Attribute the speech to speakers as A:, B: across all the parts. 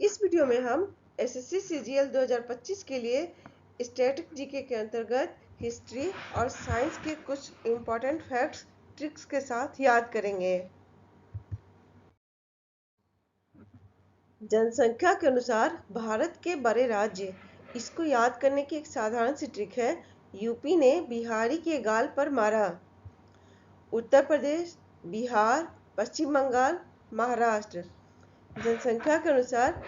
A: इस वीडियो में हम एसएससी सीजीएल 2025 के लिए स्टैटिक जीके के अंतर्गत हिस्ट्री और साइंस के कुछ इम्पोर्टेंट फैक्ट्स ट्रिक्स के साथ याद करेंगे। जनसंख्या के अनुसार भारत के बड़े राज्य, इसको याद करने की एक साधारण सी ट्रिक है। यूपी ने बिहारी के गाल पर मारा। उत्तर प्रदेश, बिहार, पश्चिम बंगाल, महाराष्ट्र। जनसंख्या के अनुसार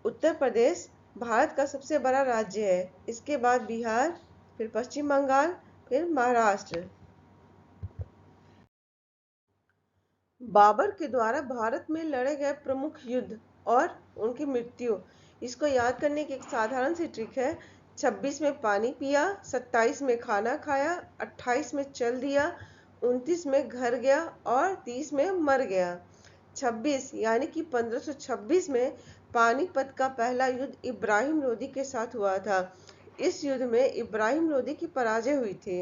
A: उत्तर प्रदेश भारत का सबसे बड़ा राज्य है। इसके बाद बिहार, फिर पश्चिम बंगाल, फिर महाराष्ट्र। बाबर के द्वारा भारत में लड़े गए प्रमुख युद्ध और उनकी मृत्यु, इसको याद करने की एक साधारण सी ट्रिक है। 26 में पानी पिया, 27 में खाना खाया, 28 में चल दिया, 29 में घर गया और 30 में मर गया। 26 यानी कि 1526 में पानीपत का पहला युद्ध इब्राहिम लोदी के साथ हुआ था। इस युद्ध में इब्राहिम लोदी की पराजय हुई थी।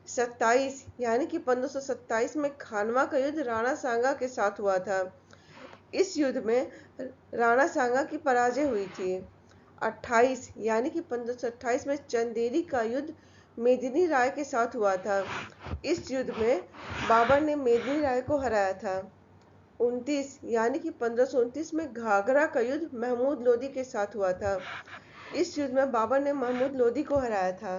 A: 27 यानी कि 1527 में खानवा का युद्ध राणा सांगा के साथ हुआ था। इस युद्ध में राणा सांगा की पराजय हुई थी। 28 यानी कि 1528 में चंदेरी का युद्ध मेदिनी राय के साथ हुआ था। इस युद्ध में बाबर ने मेदिनी राय को हराया था। 29 यानी कि 1529 में घाघरा का युद्ध महमूद लोदी के साथ हुआ था। इस युद्ध में बाबर ने महमूद लोदी को हराया था।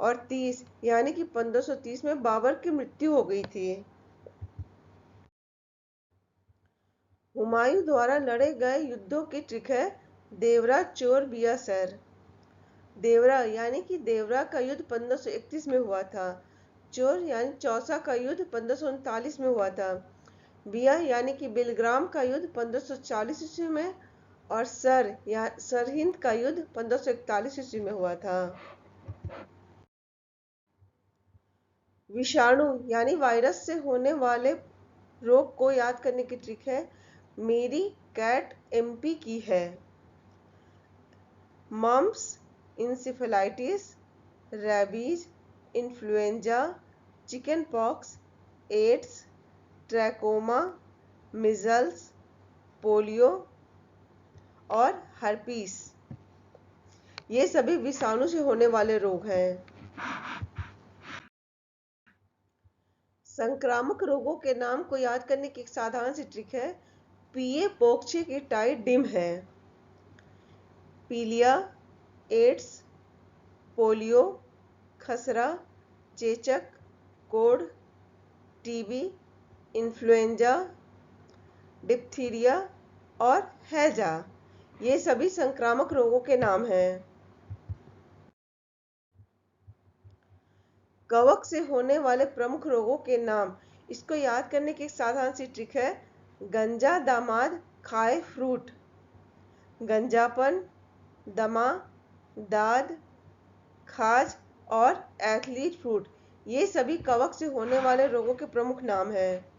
A: और 30 यानी कि 1530 में बाबर की मृत्यु हो गई थी। हुमायूं द्वारा लड़े गए युद्धों की ट्रिक है देवरा चोर बिया सर। देवरा यानी कि देवरा का युद्ध 1531 में हुआ था। चोर यानी चौसा का युद्ध 1539 में हुआ था। बिया यानी कि बिलग्राम का युद्ध 1540 ईस्वी में और सरहिंद का युद्ध 1541 ईस्वी में हुआ था। विषाणु यानी वायरस से होने वाले रोग को याद करने की ट्रिक है मेरी कैट एमपी की है। Mumps, encephalitis, rabies, influenza, chickenpox, AIDS, trachoma, measles, polio और हर्पीस, ये सभी विषाणु से होने वाले रोग हैं। संक्रामक रोगों के नाम को याद करने की एक साधारण सी ट्रिक है पीए पोक्चे की टाई डिम है। पीलिया, एड्स, पोलियो, खसरा, चेचक, कोढ़, टीबी, इन्फ्लुएंजा, डिप्थीरिया और हैजा, ये सभी संक्रामक रोगों के नाम हैं। कवक से होने वाले प्रमुख रोगों के नाम, इसको याद करने की एक साधारण सी ट्रिक है गंजा दामाद खाए फ्रूट। गंजापन, दमा, दाद, खाज और एथलीट फ्रूट, ये सभी कवक से होने वाले रोगों के प्रमुख नाम हैं।